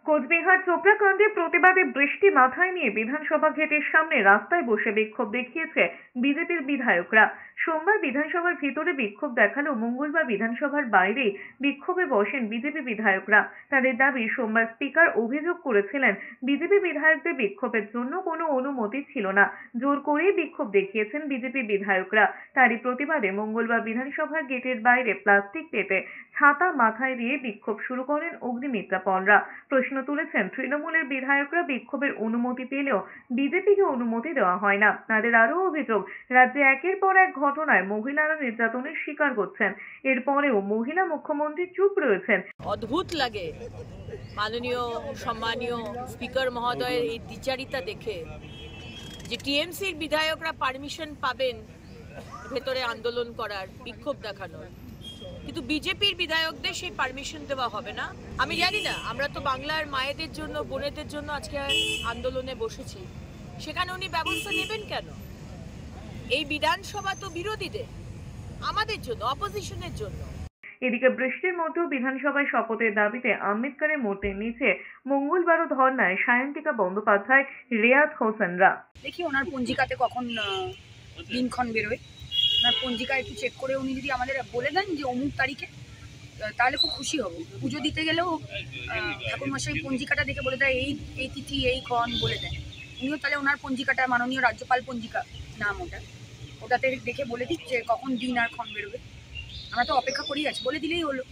কোচবিহার চোপড়াকাণ্ডে প্রতিবাদে বৃষ্টি মাথায় নিয়ে বিধানসভা গেটের সামনে রাস্তায় বসে বিক্ষোভ দেখিয়েছে বিজেপির বিধায়করা। সোমবার বিধানসভার ভিতরে বিক্ষোভ দেখালেও মঙ্গলবার বিধানসভার বাইরে বিক্ষোভে বসেন বিজেপি বিধায়করা। তাদের দাবি, সোমবার স্পিকার অভিযোগ করেছিলেন বিজেপি বিধায়কদের বিক্ষোভের জন্য কোনো অনুমতি ছিল না, জোর করেই বিক্ষোভ দেখিয়েছেন বিজেপি বিধায়করা। তারই প্রতিবাদে মঙ্গলবার বিধানসভার গেটের বাইরে প্লাস্টিক পেতে ছাতা মাথায় দিয়ে বিক্ষোভ শুরু করেন অগ্নিমিত্রা পলরা। প্রশ্ন তুলেছেন, তৃণমূলের বিধায়করা বিক্ষোভের অনুমতি পেলেও বিজেপিকে অনুমতি দেওয়া হয় না। তাদের আরও অভিযোগ, রাজ্যে একের পর এক ঘটনায় মহিলারা নির্যাতনের শিকার হচ্ছেন, এরপরেও মহিলা মুখ্যমন্ত্রী চুপ রয়েছেন। অদ্ভুত লাগে মাননীয় সম্মানীয় স্পিকার মহোদয়ের এই দ্বিচারিতা দেখে, যে টিএমসির বিধায়করা পারমিশন পাবেন ভেতরে আন্দোলন করার, বিক্ষোভ দেখানোর, কিন্তু বিজেপির বিধায়কদের সেই পারমিশন দেওয়া হবে না। আমি জানি না, আমরা তো বাংলার মায়েদের জন্য, বোনেদের জন্য আজকে আন্দোলনে বসেছি, সেখানে উনি ব্যবস্থা নেবেন কেন? এই বিধানসভা তো বিরোধীদের, আমাদের জন্য, অপোজিশনের জন্য। এদিকে বৃষ্টির মধ্যেও বিধানসভায় শপথের দাবিতে আম্বেদকরের মূর্তির নিচে মঙ্গলবারও ধর্নায় সায়ন্তিকা বন্দ্যোপাধ্যায়, রেয়াত হোসেনরা। দেখি ওনার পঞ্জিকাতে কখন দিনক্ষণ বেরোয়, ওনার পঞ্জিকা একটু চেক করে উনি যদি আমাদের বলে দেন যে অমুক তারিখে, তাহলে খুব খুশি হব। পুজো দিতে গেলেও ঠাকুরমশাই পঞ্জিকাটা দেখে বলে দেয় এই তিথি এই ক্ষণ বলে দেয়। উনিও তাহলে ওনার পঞ্জিকাটা, মাননীয় রাজ্যপাল পঞ্জিকা নাম ওটাতে দেখে বলে দিক যে কখন দিন আর ক্ষণ বেরোবে। আমরা তো অপেক্ষা করেই আছি, বলে দিলেই হলো।